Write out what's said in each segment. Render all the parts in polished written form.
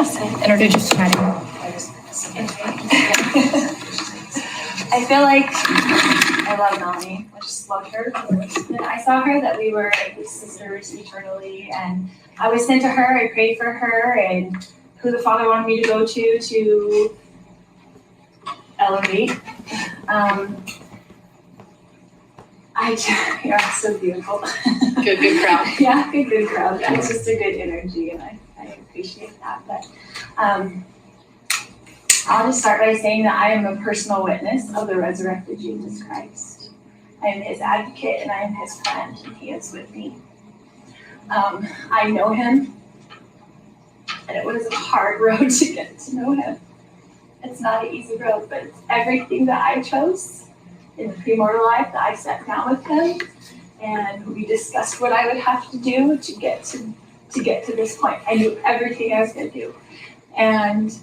And are they just chatting? I feel like I love Melanie. I just loved her. When I saw her, that we were sisters eternally, and I was sent to her. I prayed for her and who the Father wanted me to go to elevate. Yeah, so beautiful. Good crowd. Yeah, good crowd. It's just a good energy, and I appreciate that. But I'll just start by saying that I am a personal witness of the resurrected Jesus Christ. I am his advocate, and I am his friend, and he is with me. I know him, and it was a hard road to get to know him. It's not an easy road, but it's everything that I chose in the premortal life that I sat down with him, and we discussed what I would have to do to get to this point. I knew everything I was going to do, and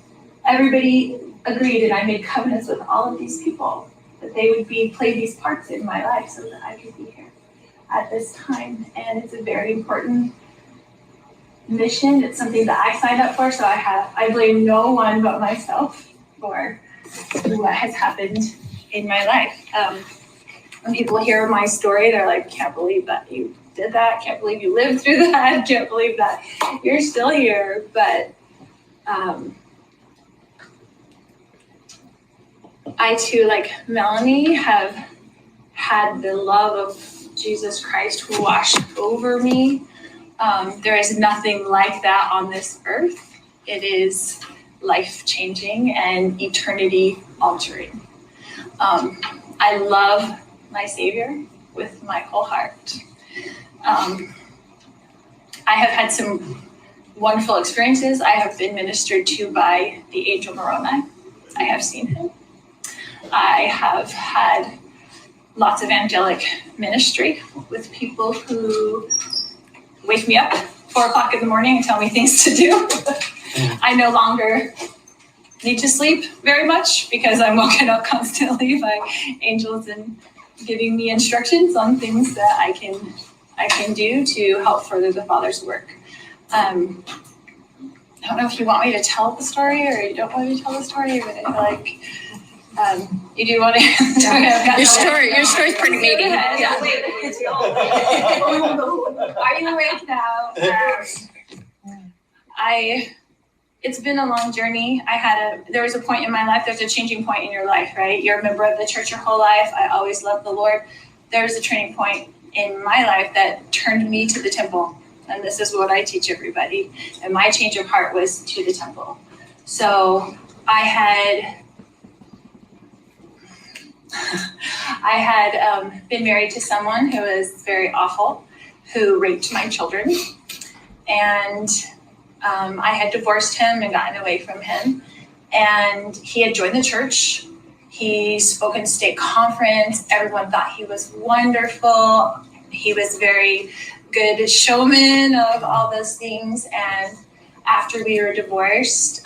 everybody agreed, and I made covenants with all of these people that they would play these parts in my life so that I could be here at this time. And it's a very important mission. It's something that I signed up for, so I blame no one but myself for what has happened in my life. When people hear my story, they're like, can't believe that you did that, can't believe you lived through that, can't believe that you're still here. But I too, like Melanie, have had the love of Jesus Christ wash over me. There is nothing like that on this earth. It is life-changing and eternity-altering. I love my Savior with my whole heart. I have had some wonderful experiences. I have been ministered to by the angel Moroni. I have seen him. I have had lots of angelic ministry with people who wake me up 4 o'clock in the morning and tell me things to do. I no longer need to sleep very much because I'm woken up constantly by angels and giving me instructions on things that I can do to help further the Father's work. I don't know if you want me to tell the story or you don't want me to tell the story, but I feel like you do want to. Your story's pretty meaty. Yeah. Are you awake now? It's been a long journey. There was a point in my life, there's a changing point in your life, right? You're a member of the church your whole life. I always loved the Lord. There's a turning point in my life that turned me to the temple. And this is what I teach everybody. And my change of heart was to the temple. So I had been married to someone who was very awful, who raped my children. And I had divorced him and gotten away from him. And he had joined the church. He spoke in state conference. Everyone thought he was wonderful. He was very good showman of all those things. And after we were divorced,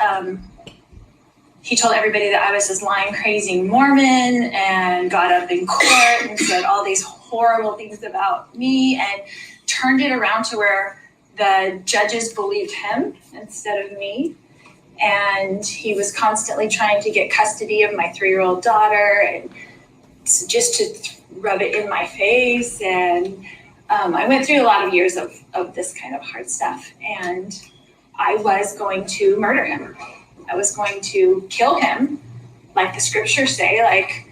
he told everybody that I was this lying, crazy Mormon and got up in court and said all these horrible things about me and turned it around to where the judges believed him instead of me. And he was constantly trying to get custody of my 3-year-old daughter and just to rub it in my face. And I went through a lot of years of this kind of hard stuff. And I was going to murder him. I was going to kill him, like the scriptures say, like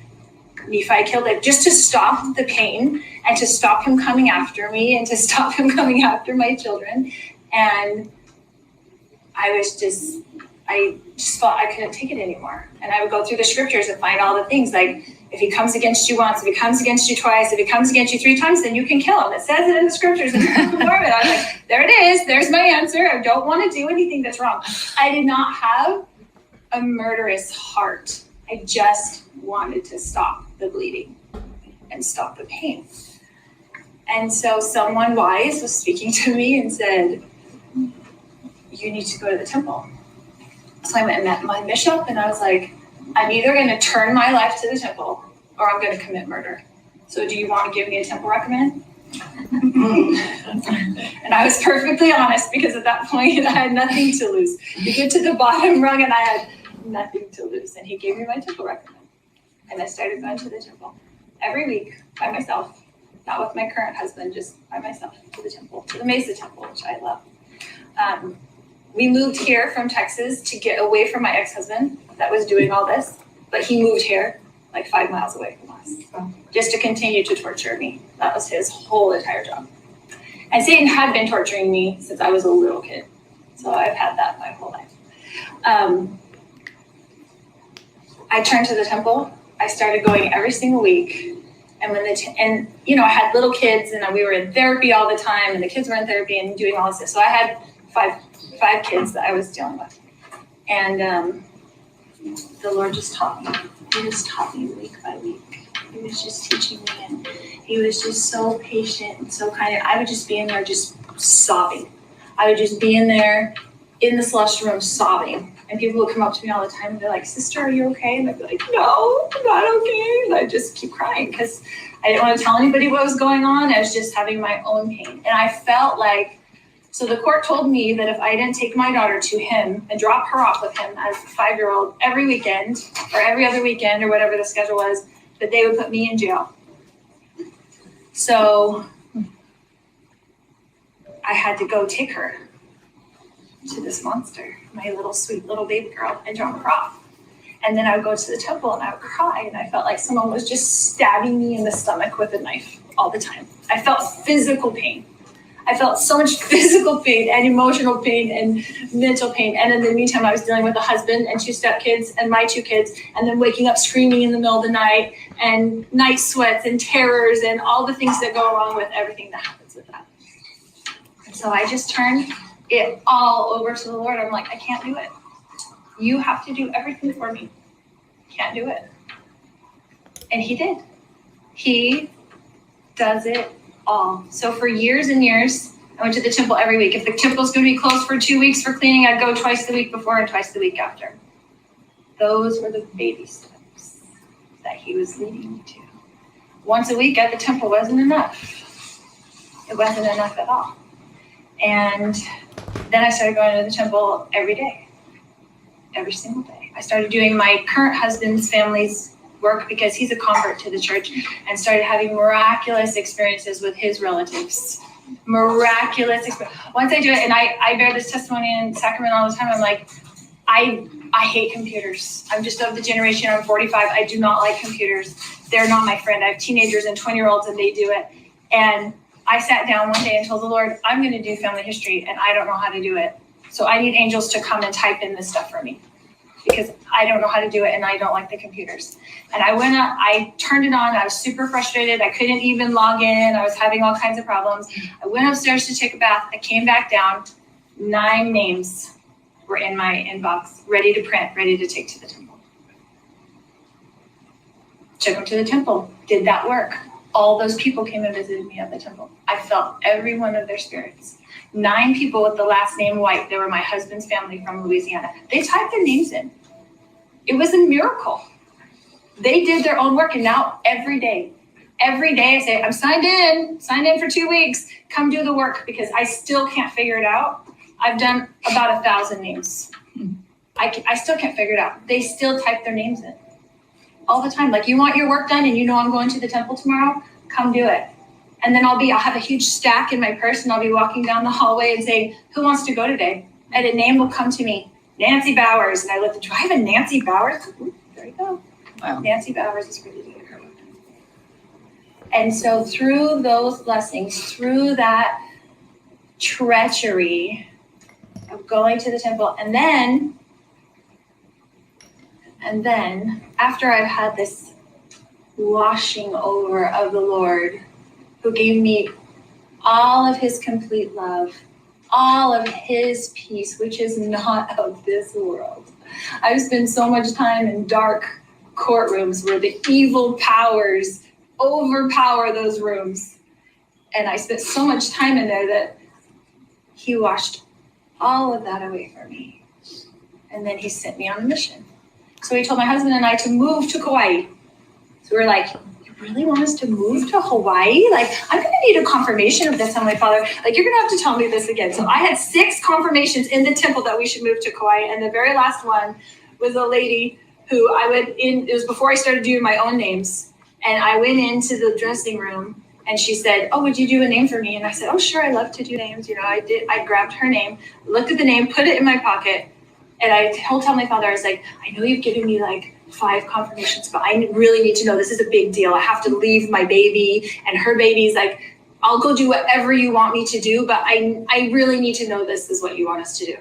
Nephi killed him, just to stop the pain and to stop him coming after me and to stop him coming after my children. And I just thought I couldn't take it anymore. And I would go through the scriptures and find all the things like, if he comes against you once, if he comes against you twice, if he comes against you 3 times, then you can kill him. It says it in the scriptures. And I was like, there it is. There's my answer. I don't want to do anything that's wrong. I did not have a murderous heart. I just wanted to stop the bleeding and stop the pain. And so someone wise was speaking to me and said, you need to go to the temple. So I went and met my bishop, and I was like, I'm either going to turn my life to the temple or I'm going to commit murder. So do you want to give me a temple recommend? And I was perfectly honest because at that point I had nothing to lose. You get to the bottom rung and I had nothing to lose. And he gave me my temple record. And I started going to the temple every week by myself, not with my current husband, just by myself to the temple, to the Mesa temple, which I love. We moved here from Texas to get away from my ex-husband that was doing all this, but he moved here like 5 miles away from us, just to continue to torture me. That was his whole entire job. And Satan had been torturing me since I was a little kid. So I've had that my whole life. I turned to the temple. I started going every single week. And when I had little kids and we were in therapy all the time and the kids were in therapy and doing all this stuff. So I had five kids that I was dealing with. And the Lord just taught me. He just taught me week by week. He was just teaching me, and he was just so patient and so kind. And I would just be in there just sobbing. I would just be in there in the celestial room sobbing. And people would come up to me all the time and they're like, "Sister, are you okay?" And I'd be like, "No, I'm not okay." And I'd just keep crying because I didn't want to tell anybody what was going on. I was just having my own pain. And I felt like, so the court told me that if I didn't take my daughter to him and drop her off with him as a 5-year-old every weekend or every other weekend or whatever the schedule was, that they would put me in jail. So I had to go take her to this monster, my little sweet little baby girl, and drop her off. And then I would go to the temple and I would cry, and I felt like someone was just stabbing me in the stomach with a knife all the time. I felt physical pain. I felt so much physical pain and emotional pain and mental pain. And in the meantime, I was dealing with a husband and 2 stepkids and my 2 kids, and then waking up screaming in the middle of the night and night sweats and terrors and all the things that go along with everything that happens with that. And so I just turned it all over to the Lord. I'm like, I can't do it. You have to do everything for me. Can't do it. And he did. He does it all. So for years and years, I went to the temple every week. If the temple's going to be closed for 2 weeks for cleaning, I'd go twice the week before and twice the week after. Those were the baby steps that he was leading me to. Once a week at the temple wasn't enough. It wasn't enough at all. And then I started going to the temple every day, every single day. I started doing my current husband's family's work because he's a convert to the church, and started having miraculous experiences with his relatives. Miraculous experience. Once I do it, and I bear this testimony in Sacramento all the time, I'm like, I hate computers. I'm just of the generation, I'm 45. I do not like computers. They're not my friend. I have teenagers and 20-year-olds and they do it. And I sat down one day and told the Lord, I'm going to do family history and I don't know how to do it. So I need angels to come and type in this stuff for me, because I don't know how to do it and I don't like the computers. And I went up, I turned it on, I was super frustrated. I couldn't even log in. I was having all kinds of problems. I went upstairs to take a bath. I came back down. 9 names were in my inbox, ready to print, ready to take to the temple. Took them to the temple, did that work. All those people came and visited me at the temple. I felt every one of their spirits. 9 people with the last name White. They were my husband's family from Louisiana. They typed their names in. It was a miracle. They did their own work, and now every day I say, I'm signed in for 2 weeks. Come do the work, because I still can't figure it out. I've done about 1,000 names. I still can't figure it out. They still type their names in all the time. Like, you want your work done and you know I'm going to the temple tomorrow? Come do it. And then I'll have a huge stack in my purse, and I'll be walking down the hallway and saying, who wants to go today? And a name will come to me, Nancy Bowers. And I look, do I have a Nancy Bowers? Ooh, there you go. Wow. Nancy Bowers is ready to get her work done. And so through those blessings, through that treachery of going to the temple, and then after I've had this washing over of the Lord, who gave me all of his complete love, all of his peace, which is not of this world. I've spent so much time in dark courtrooms where the evil powers overpower those rooms. And I spent so much time in there that he washed all of that away for me. And then he sent me on a mission. So he told my husband and I to move to Kauai. So we were like, really want us to move to Hawaii? Like, I'm gonna need a confirmation of this, Heavenly Father. Like, you're gonna have to tell me this again. So I had 6 confirmations in the temple that we should move to Kauai. And the very last one was a lady who it was before I started doing my own names. And I went into the dressing room and she said, oh, would you do a name for me? And I said, oh, sure, I love to do names. I did. I grabbed her name, looked at the name, put it in my pocket. And I told my Father, I was like, I know you've given me like 5 confirmations, but I really need to know, this is a big deal. I have to leave my baby and her baby's like, I'll go do whatever you want me to do, but I really need to know this is what you want us to do.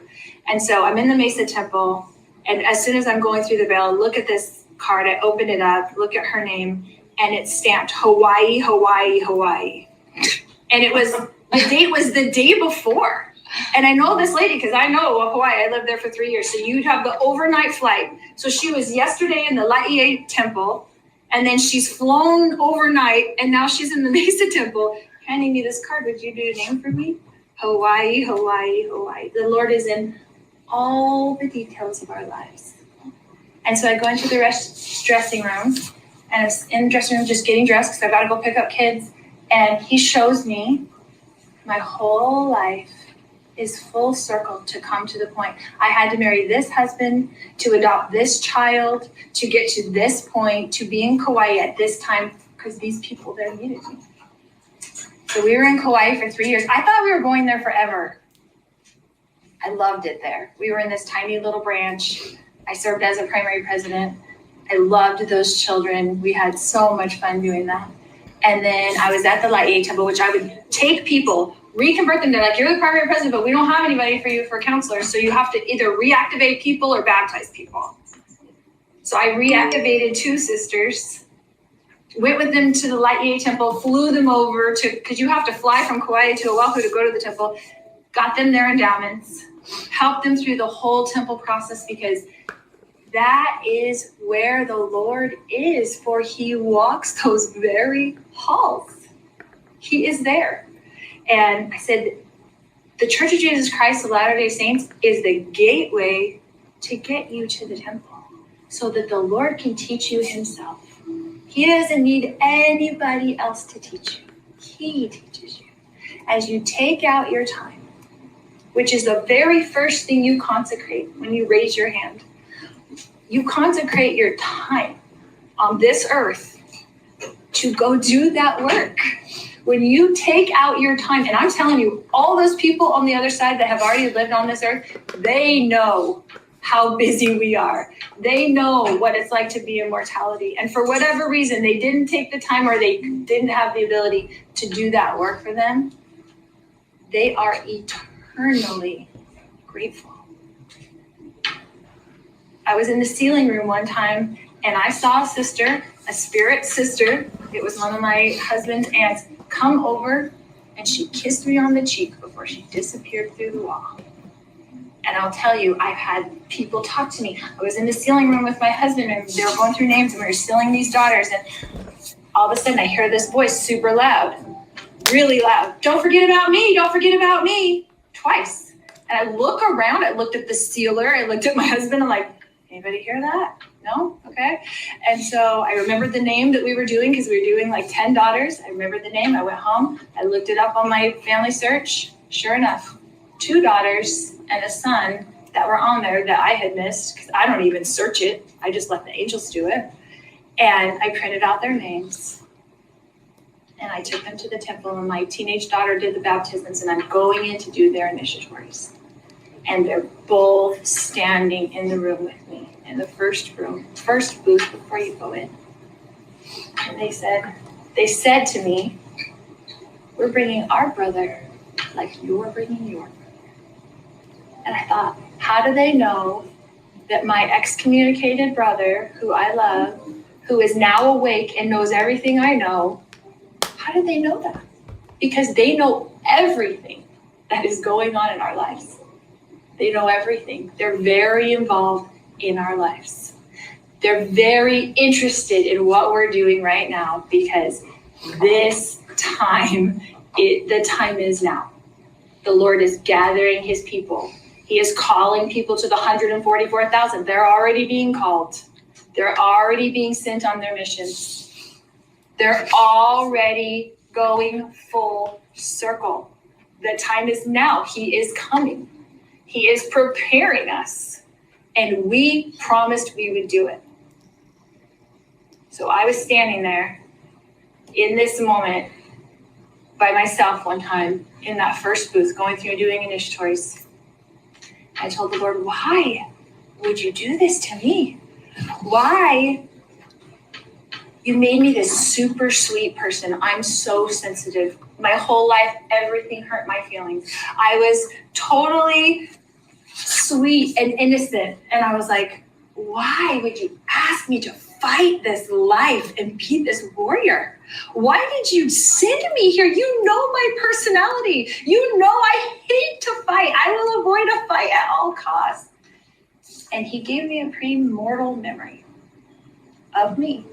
And so I'm in the Mesa Temple, and as soon as I'm going through the veil, look at this card, I open it up, look at her name, and it's stamped Hawaii, Hawaii, Hawaii. And the date was the day before. And I know this lady because I know Hawaii. I lived there for 3 years. So you'd have the overnight flight. So she was yesterday in the Laie Temple, and then she's flown overnight, and now she's in the Mesa Temple handing me this card. Would you do a name for me? Hawaii, Hawaii, Hawaii. The Lord is in all the details of our lives. And so I go into the dressing room, and I was in the dressing room just getting dressed because I got to go pick up kids. And he shows me my whole life is full circle to come to the point. I had to marry this husband, to adopt this child, to get to this point, to be in Kauai at this time, because these people there needed me. So we were in Kauai for 3 years. I thought we were going there forever. I loved it there. We were in this tiny little branch. I served as a primary president. I loved those children. We had so much fun doing that. And then I was at the Laie Temple, which I would take people, reconvert them. They're like, you're the primary president, but we don't have anybody for you for counselors. So you have to either reactivate people or baptize people. So I reactivated 2 sisters, went with them to the Laie Temple, flew them over because you have to fly from Kauai to Oahu to go to the temple, got them their endowments, helped them through the whole temple process, because that is where the Lord is, for he walks those very halls. He is there. And I said, the Church of Jesus Christ of Latter-day Saints is the gateway to get you to the temple so that the Lord can teach you himself. He doesn't need anybody else to teach you. He teaches you. As you take out your time, which is the very first thing you consecrate when you raise your hand, you consecrate your time on this earth to go do that work. When you take out your time, and I'm telling you, all those people on the other side that have already lived on this earth, they know how busy we are. They know what it's like to be in mortality. And for whatever reason, they didn't take the time or they didn't have the ability to do that work for them. They are eternally grateful. I was in the sealing room one time and I saw a sister, a spirit sister. It was one of my husband's aunts, come over, and she kissed me on the cheek before she disappeared through the wall. And I'll tell you, I've had people talk to me. I was in the sealing room with my husband and they were going through names and we were sealing these daughters. And all of a sudden I hear this voice super loud, really loud. Don't forget about me. Don't forget about me. Twice. And I look around. I looked at the sealer. I looked at my husband. I'm like, anybody hear that? No? Okay. And so I remembered the name that we were doing because we were doing like 10 daughters. I remembered the name. I went home. I looked it up on my family search. Sure enough, 2 daughters and a son that were on there that I had missed because I don't even search it. I just let the angels do it. And I printed out their names. And I took them to the temple and my teenage daughter did the baptisms and I'm going in to do their initiatories. And they're both standing in the room with me in the first booth before you go in. And they said to me, we're bringing our brother like you're bringing your brother. And I thought, how do they know that my excommunicated brother, who I love, who is now awake and knows everything I know, how did they know that? Because they know everything that is going on in our lives. They know everything. They're very involved in our lives. They're very interested in what we're doing right now because this time, the time is now. The Lord is gathering his people. He is calling people to the 144,000. They're already being called. They're already being sent on their missions. They're already going full circle. The time is now. He is coming. He is preparing us. And we promised we would do it. So I was standing there in this moment by myself one time in that first booth going through and doing initiatories. I told the Lord, why would you do this to me? Why? You made me this super sweet person. I'm so sensitive. My whole life, everything hurt my feelings. I was totally sweet and innocent. And I was like, why would you ask me to fight this life and be this warrior? Why did you send me here? You know my personality. You know I hate to fight. I will avoid a fight at all costs. And he gave me a premortal memory of me.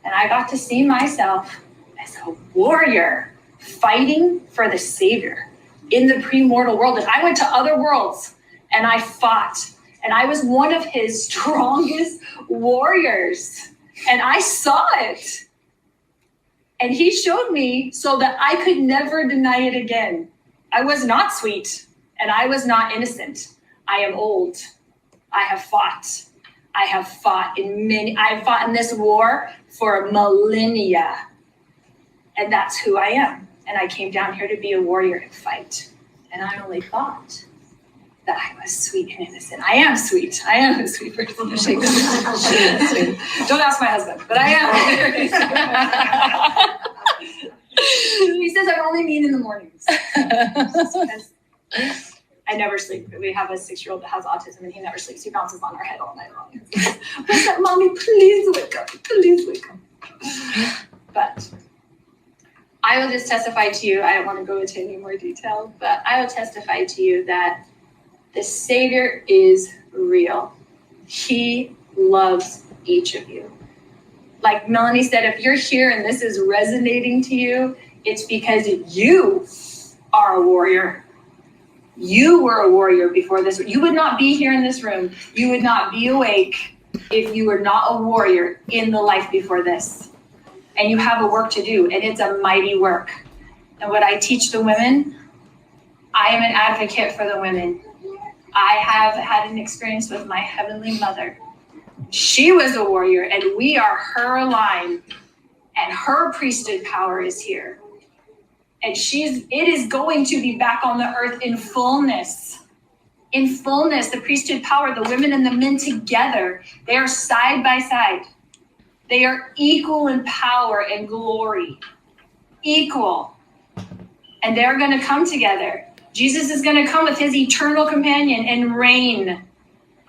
And I got to see myself as a warrior fighting for the Savior in the premortal world. And I went to other worlds and I fought. And I was one of his strongest warriors. And I saw it. And he showed me so that I could never deny it again. I was not sweet and I was not innocent. I am old. I have fought. I fought in this war for millennia. And that's who I am. And I came down here to be a warrior and fight. And I only thought that I was sweet and innocent. I am sweet. I am a sweet person. Don't ask my husband, but I am. He says I'm only mean in the mornings. Because I never sleep. We have a 6-year-old that has autism and he never sleeps. He bounces on our head all night long. What's that, Mommy? Please wake up. Please wake up. But I will just testify to you. I don't want to go into any more detail, but I will testify to you that the Savior is real. He loves each of you. Like Melanie said, if you're here and this is resonating to you, it's because you are a warrior. You were a warrior before this. You would not be here in this room. You would not be awake if you were not a warrior in the life before this. And you have a work to do, and it's a mighty work. And what I teach the women, I am an advocate for the women. I have had an experience with my Heavenly Mother. She was a warrior, and we are her line, and her priesthood power is here. And it is going to be back on the earth in fullness. In fullness, the priesthood power, the women and the men together, they are side by side. They are equal in power and glory. Equal. And they're going to come together. Jesus is going to come with his eternal companion and reign.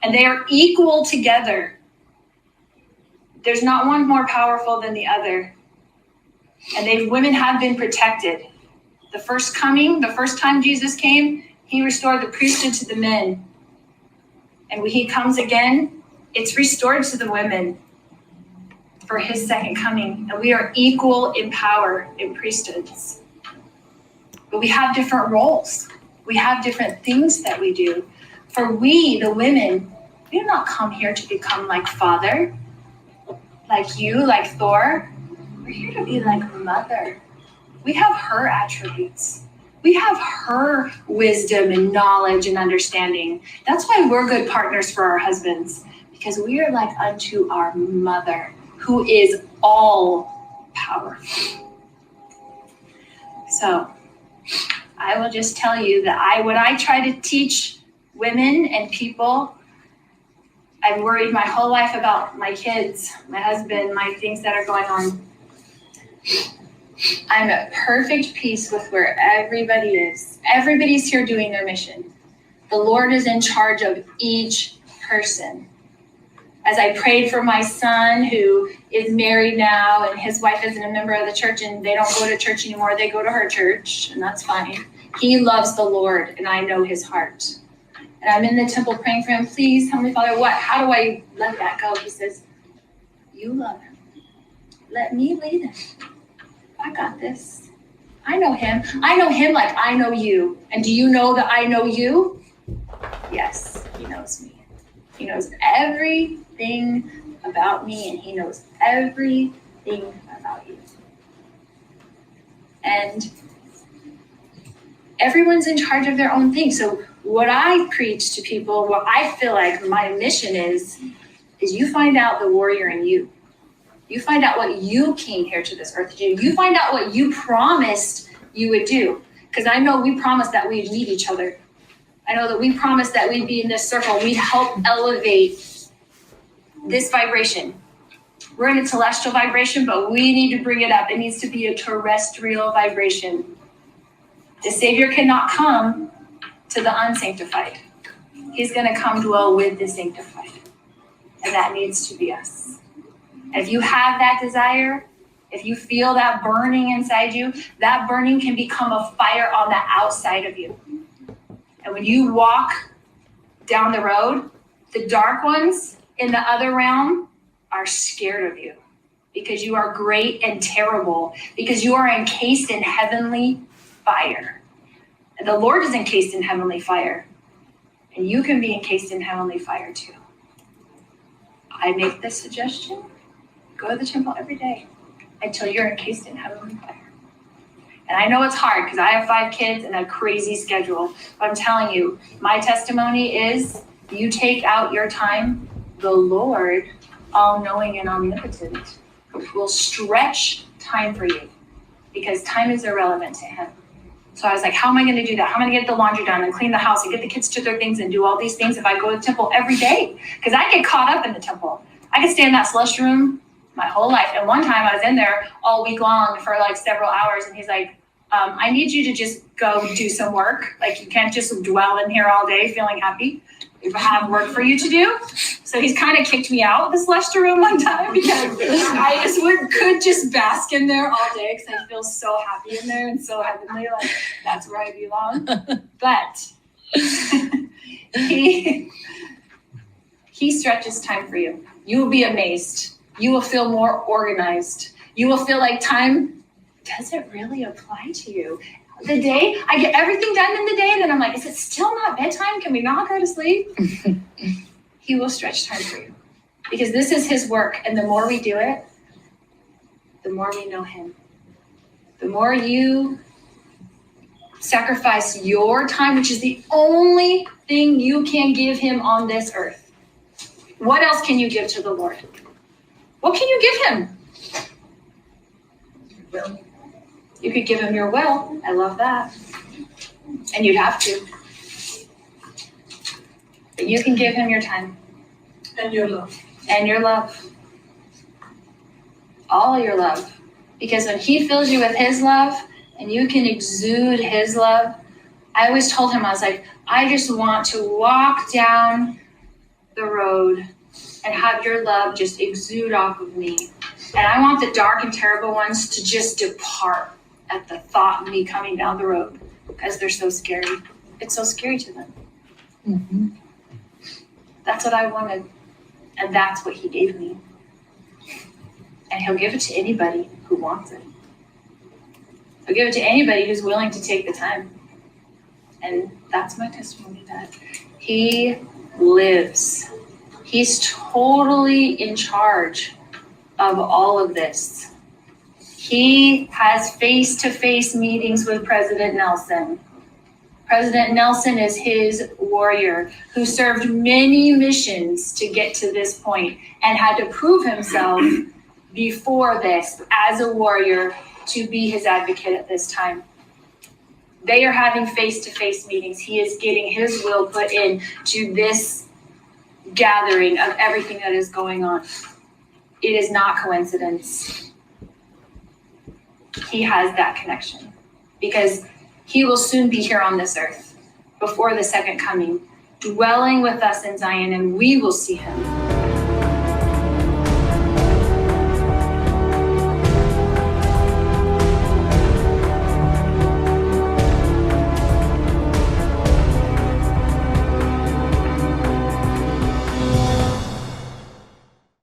And they are equal together. There's not one more powerful than the other. And women have been protected. The first time Jesus came, he restored the priesthood to the men. And when he comes again, it's restored to the women for his second coming. And we are equal in power in priesthoods. But we have different roles. We have different things that we do. For we, the women, we do not come here to become like Father, like you, like Thor. We're here to be like Mother. We have her attributes. We have her wisdom and knowledge and understanding. That's why we're good partners for our husbands, because we are like unto our Mother, who is all powerful. So I will just tell you that when I try to teach women and people, I've worried my whole life about my kids, my husband, my things that are going on. I'm at perfect peace with where everybody is. Everybody's here doing their mission. The Lord is in charge of each person. As I prayed for my son who is married now and his wife isn't a member of the church and they don't go to church anymore, they go to her church, and that's fine. He loves the Lord and I know his heart. And I'm in the temple praying for him, please, Heavenly Father, how do I let that go? He says, you love him. Let me lead him. I got this. I know him. I know him like I know you. And do you know that I know you? Yes, he knows me. He knows everything about me, and he knows every thing about you. And everyone's in charge of their own thing. So what I preach to people, what I feel like my mission is you find out the warrior in you. You find out what you came here to this earth to do. You find out what you promised you would do. Because I know we promised that we'd meet each other. I know that we promised that we'd be in this circle. We'd help elevate this vibration. We're in a celestial vibration, but we need to bring it up. It needs to be a terrestrial vibration. The Savior cannot come to the unsanctified. He's going to come dwell with the sanctified. And that needs to be us. And if you have that desire, if you feel that burning inside you, that burning can become a fire on the outside of you. And when you walk down the road, the dark ones in the other realm are scared of you because you are great and terrible, because you are encased in heavenly fire. And the Lord is encased in heavenly fire. And you can be encased in heavenly fire too. I make this suggestion. Go to the temple every day until you're encased in heavenly fire. And I know it's hard because I have 5 kids and a crazy schedule. But I'm telling you, my testimony is you take out your time, the Lord, all-knowing and omnipotent, will stretch time for you because time is irrelevant to him. So I was like, how am I going to do that? How am I going to get the laundry done and clean the house and get the kids to their things and do all these things if I go to the temple every day? Because I get caught up in the temple. I could stay in that celestial room my whole life. And one time I was in there all week long for like several hours. And he's like, I need you to just go do some work. Like you can't just dwell in here all day feeling happy. We have work for you to do. So he's kind of kicked me out of the celestial room one time because I just could just bask in there all day because I feel so happy in there and so heavenly, like that's where I belong. But he stretches time for you. You will be amazed. You will feel more organized. You will feel like time doesn't really apply to you. The day, I get everything done in the day, and then I'm like, is it still not bedtime? Can we not go to sleep? He will stretch time for you. Because this is his work, and the more we do it, the more we know him. The more you sacrifice your time, which is the only thing you can give him on this earth. What else can you give to the Lord? What can you give him? Will. You could give him your will. I love that. And you'd have to. But you can give him your time. And your love. And your love. All your love. Because when he fills you with his love and you can exude his love, I always told him, I was like, I just want to walk down the road and have your love just exude off of me. And I want the dark and terrible ones to just depart at the thought of me coming down the road because they're so scary. It's so scary to them. Mm-hmm. That's what I wanted. And that's what he gave me. And he'll give it to anybody who wants it. He'll give it to anybody who's willing to take the time. And that's my testimony, that he lives. He's totally in charge of all of this. He has face-to-face meetings with President Nelson. President Nelson is his warrior who served many missions to get to this point and had to prove himself before this as a warrior to be his advocate at this time. They are having face-to-face meetings. He is getting his will put in to this gathering of everything that is going on. It is not coincidence. He has that connection because he will soon be here on this earth before the second coming, dwelling with us in Zion, and we will see him.